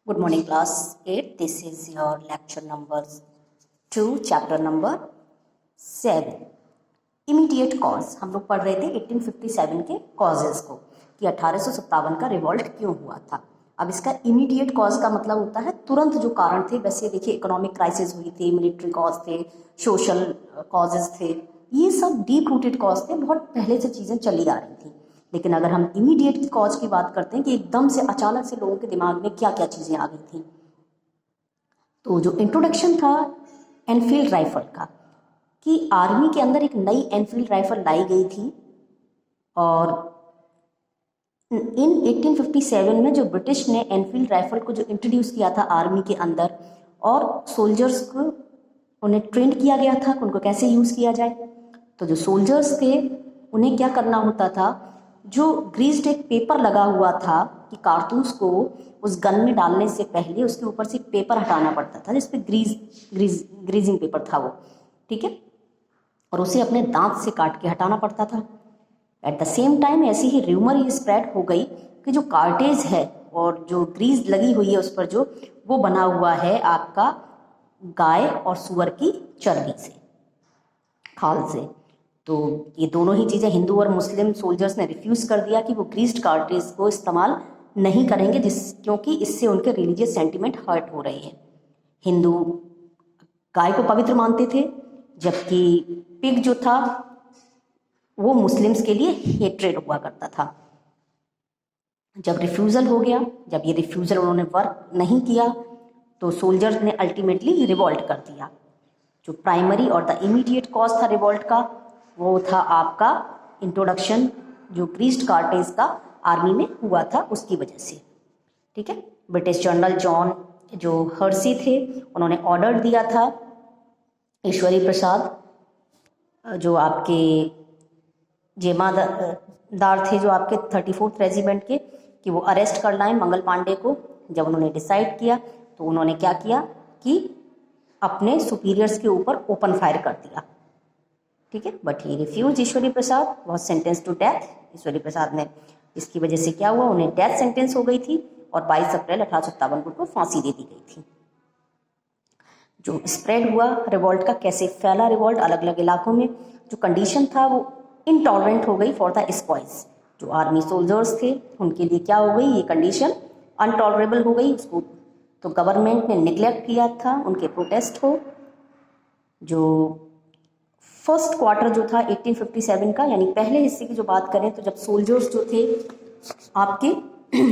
Good morning, class 8. This is your lecture number 2, chapter number 7. Immediate cause हम लोग पढ़ रहे थे 1857 के कॉजेज को कि 1857 का रिवॉल्ट क्यों हुआ था। अब इसका इमीडिएट कॉज का मतलब होता है तुरंत जो कारण थे। वैसे देखिए इकोनॉमिक क्राइसिस हुई थी, मिलिट्री कॉज थे, सोशल कॉजेज थे, ये सब डीप रूटेड कॉज थे, बहुत पहले से चीज़ें चली आ रही थी। लेकिन अगर हम इमीडिएट कॉज की बात करते हैं कि एकदम से अचानक से लोगों के दिमाग में क्या क्या चीज़ें आ गई थी, तो जो इंट्रोडक्शन था एनफील्ड राइफल का कि आर्मी के अंदर एक नई एनफील्ड राइफल लाई गई थी और इन 1857 में जो ब्रिटिश ने एनफील्ड राइफल को जो इंट्रोड्यूस किया था आर्मी के अंदर और सोल्जर्स को उन्हें ट्रेंड किया गया था कि उनको कैसे यूज़ किया जाए। तो जो सोल्जर्स थे उन्हें क्या करना होता था, जो ग्रीस्ड एक पेपर लगा हुआ था कि कारतूस को उस गन में डालने से पहले उसके ऊपर से पेपर हटाना पड़ता था जिस पे ग्रीजिंग पेपर था वो, ठीक है, और उसे अपने दांत से काट के हटाना पड़ता था। एट द सेम टाइम ऐसी ही र्यूमर ये स्प्रेड हो गई कि जो कार्टेज है और जो ग्रीज लगी हुई है उस पर जो वो बना हुआ है आपका गाय और सुअर की चर्बी से, खाल से। तो ये दोनों ही चीज़ें हिंदू और मुस्लिम सोल्जर्स ने रिफ्यूज़ कर दिया कि वो ग्रीस्ड कार्टेज को इस्तेमाल नहीं करेंगे क्योंकि इससे उनके रिलीजियस सेंटिमेंट हर्ट हो रहे हैं। हिंदू गाय को पवित्र मानते थे जबकि पिग जो था वो मुस्लिम्स के लिए हेट्रेड हुआ करता था। जब रिफ्यूज़ल हो गया, जब ये रिफ्यूज़ल उन्होंने वर्क नहीं किया तो सोल्जर्स ने अल्टीमेटली रिवॉल्ट कर दिया। जो प्राइमरी और द इमीडिएट कॉज था रिवॉल्ट का वो था आपका इंट्रोडक्शन जो ग्रीस्ड कार्टेज का आर्मी में हुआ था उसकी वजह से, ठीक है। ब्रिटिश जनरल जॉन जो हर्सी थे उन्होंने ऑर्डर दिया था ईश्वरी प्रसाद जो आपके जेमादार थे जो आपके 34th रेजिमेंट के कि वो अरेस्ट कर लाएं मंगल पांडे को। जब उन्होंने डिसाइड किया तो उन्होंने क्या किया कि अपने सुपीरियर्स के ऊपर ओपन फायर कर दिया, ठीक है, but he refuse. Ishwari Prasad was sentence to death. Ishwari Prasad ने इसकी वजह से क्या हुआ, उन्हें डेथ सेंटेंस हो गई थी और 22 अप्रैल 1857 को फांसी दे दी गई थी। जो स्प्रेड हुआ रिवॉल्ट का, कैसे फैला रिवॉल्ट अलग अलग इलाकों में, जो कंडीशन था वो इनटॉलरेंट हो गई फॉर द स्पॉइल्स। जो आर्मी सोल्जर्स थे उनके लिए क्या हो गई, ये कंडीशन अनटॉलरेबल हो गई। उसको तो गवर्नमेंट ने निगलेक्ट किया था उनके प्रोटेस्ट को। जो फर्स्ट क्वार्टर जो था 1857 का यानी पहले हिस्से की जो बात करें तो जब सोल्जर्स जो थे आपके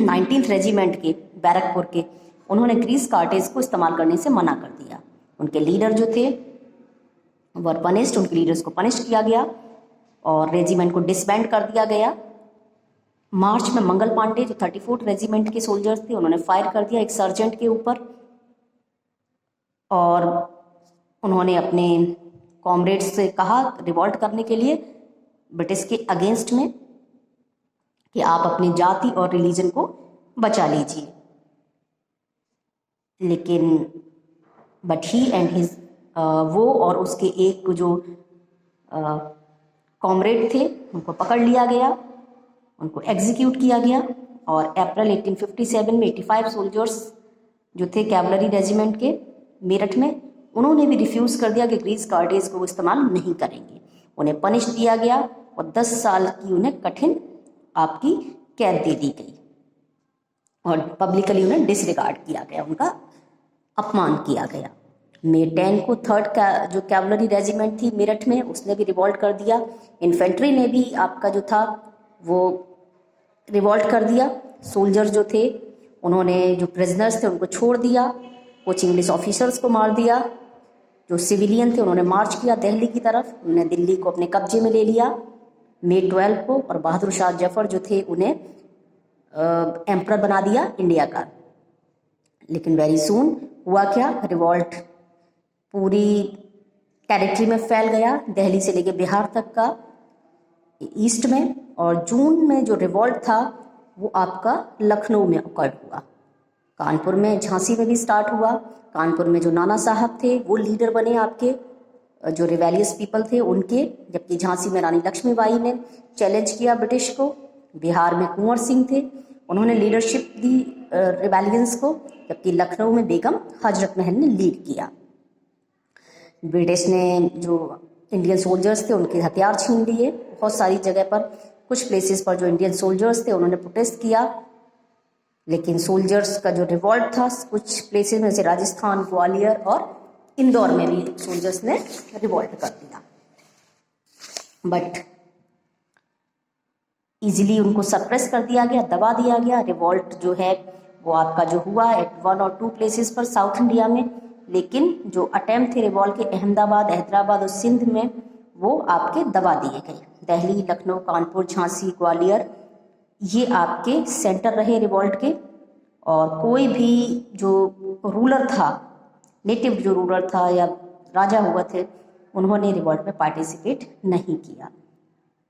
19th रेजिमेंट के बैरकपुर के, उन्होंने ग्रीस कार्टेज को इस्तेमाल करने से मना कर दिया। उनके लीडर जो थे वर पनिश्ड, उनके लीडर्स को पनिश किया गया और रेजिमेंट को डिसबैंड कर दिया गया। मार्च में मंगल पांडे जो 34th रेजिमेंट के सोल्जर्स थे उन्होंने फायर कर दिया एक सर्जेंट के ऊपर और उन्होंने अपने कॉमरेड्स से कहा रिवॉल्ट करने के लिए ब्रिटिश के अगेंस्ट में कि आप अपनी जाति और रिलीजन को बचा लीजिए। लेकिन बट ही एंड हिज वो और उसके एक जो कॉमरेड थे उनको पकड़ लिया गया, उनको एग्जीक्यूट किया गया और अप्रैल 1857 में 85 सोल्जर्स जो थे कैवलरी रेजिमेंट के मेरठ में, उन्होंने भी रिफ्यूज़ कर दिया कि ग्रीस कार्टेज को वो इस्तेमाल नहीं करेंगे। उन्हें पनिश दिया गया और 10 साल की उन्हें कठिन आपकी कैद दे दी गई और पब्लिकली उन्हें डिसरिगार्ड किया गया, उनका अपमान किया गया। मई 10 को 3rd का जो कैवलरी रेजिमेंट थी मेरठ में उसने भी रिवॉल्ट कर दिया। इन्फेंट्री ने भी आपका जो था वो रिवॉल्ट कर दिया। सोल्जर्स जो थे उन्होंने जो प्रिजनर्स थे उनको छोड़ दिया, कुछ इंग्लिश ऑफिसर्स को मार दिया। जो सिविलियन थे उन्होंने मार्च किया दिल्ली की तरफ, उन्होंने दिल्ली को अपने कब्जे में ले लिया मई 12 को और बहादुर शाह जफर जो थे उन्हें एम्परर बना दिया इंडिया का। लेकिन वेरी सून हुआ क्या, रिवॉल्ट पूरी टेरिटरी में फैल गया, दिल्ली से लेके बिहार तक का ईस्ट में। और जून में जो रिवॉल्ट था वो आपका लखनऊ में ऑकर्ड हुआ, कानपुर में, झांसी में भी स्टार्ट हुआ। कानपुर में जो नाना साहब थे वो लीडर बने आपके जो रिवेलियस पीपल थे उनके, जबकि झांसी में रानी लक्ष्मीबाई ने चैलेंज किया ब्रिटिश को। बिहार में कुंवर सिंह थे उन्होंने लीडरशिप दी रिबेलियंस को, जबकि लखनऊ में बेगम हजरत महल ने लीड किया। ब्रिटिश ने जो इंडियन सोल्जर्स थे उनके हथियार छीन लिए बहुत सारी जगह पर। कुछ प्लेसेस पर जो इंडियन सोल्जर्स थे उन्होंने प्रोटेस्ट किया, लेकिन सोल्जर्स का जो रिवॉल्ट था कुछ प्लेसेस में, जैसे राजस्थान, ग्वालियर और इंदौर में भी सोल्जर्स ने रिवॉल्ट कर दिया, बट इजीली उनको सप्रेस कर दिया गया, दबा दिया गया। रिवॉल्ट जो है वो आपका जो हुआ एट 1 और 2 प्लेसेस पर साउथ इंडिया में, लेकिन जो अटेम्प्ट थे रिवॉल्ट के अहमदाबाद, हैदराबाद और सिंध में, वो आपके दबा दिए गए। दिल्ली, लखनऊ, कानपुर, झांसी, ग्वालियर ये आपके सेंटर रहे रिवॉल्ट के। और कोई भी जो रूलर था, नेटिव जो रूलर था या राजा हुआ थे, उन्होंने रिवॉल्ट में पार्टिसिपेट नहीं किया।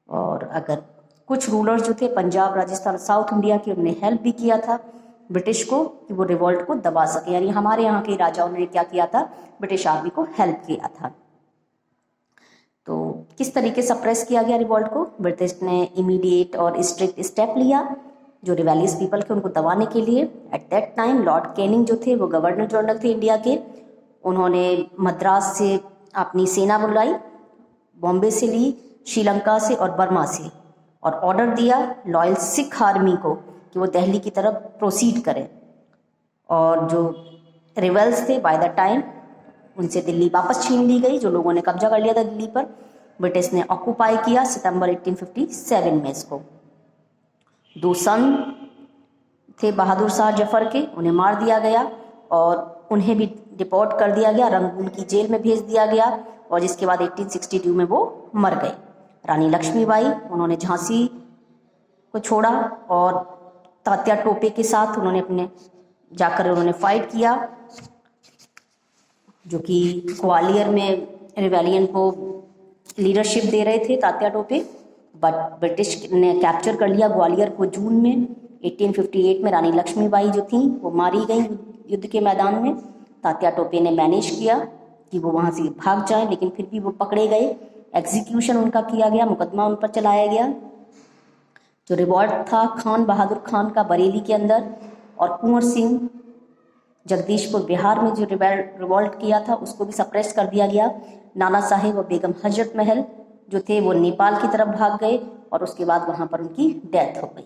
और अगर कुछ रूलर्स जो थे पंजाब, राजस्थान, साउथ इंडिया के, उन्होंने हेल्प भी किया था ब्रिटिश को कि वो रिवॉल्ट को दबा सके। यानी हमारे यहाँ के राजाओं ने क्या किया था, ब्रिटिश आर्मी को हेल्प किया था। तो किस तरीके से सप्रेस किया गया रिवॉल्ट को? ब्रिटिश ने इमीडिएट और स्ट्रिक्ट स्टेप लिया जो रिवेलियस पीपल के, उनको दबाने के लिए। At that time Lord Canning जो थे वो गवर्नर जनरल थे इंडिया के। उन्होंने मद्रास से अपनी सेना बुलाई, बॉम्बे से ली, श्रीलंका से और बर्मा से, और ऑर्डर दिया लॉयल सिख आर्मी को कि वो दिल्ली की तरफ प्रोसीड करें। और जो रिवेल्स थे बाय द टाइम उनसे दिल्ली वापस छीन ली गई, जो लोगों ने कब्जा कर लिया था दिल्ली पर। ब्रिटिश ने ऑक्यूपाई किया सितंबर 1857 में इसको। 2 सन थे बहादुर शाह जफर के, उन्हें मार दिया गया और उन्हें भी डिपोर्ट कर दिया गया, रंगून की जेल में भेज दिया गया, और जिसके बाद 1862 में वो मर गए। रानी लक्ष्मीबाई, उन्होंने झांसी को छोड़ा और तात्या टोपे के साथ उन्होंने अपने जाकर उन्होंने फाइट किया, जो कि ग्वालियर में रिवेलियन को लीडरशिप दे रहे थे तात्या टोपे। बट ब्रिटिश ने कैप्चर कर लिया ग्वालियर को जून में 1858 में। रानी लक्ष्मीबाई जो थी वो मारी गई युद्ध के मैदान में। तात्या टोपे ने मैनेज किया कि वो वहाँ से भाग जाएं, लेकिन फिर भी वो पकड़े गए, एग्जीक्यूशन उनका किया गया, मुकदमा उन पर चलाया गया। जो रिवॉल्ट था खान बहादुर खान का बरेली के अंदर, और कुंवर सिंह जगदीशपुर बिहार में जो रिवॉल्ट किया था उसको भी सप्रेस कर दिया गया। नाना साहेब और बेगम हजरत महल जो थे वो नेपाल की तरफ भाग गए, और उसके बाद वहाँ पर उनकी डेथ हो गई।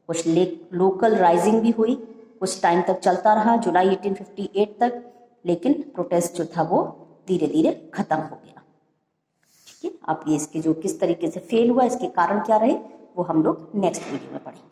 कुछ लोकल राइजिंग भी हुई, कुछ टाइम तक चलता रहा, जुलाई 1858 तक, लेकिन प्रोटेस्ट जो था वो धीरे धीरे खत्म हो गया। ठीक है, आप ये इसके जो किस तरीके से फेल हुआ, इसके कारण क्या रहे, वो हम लोग नेक्स्ट वीडियो में पढ़ेंगे।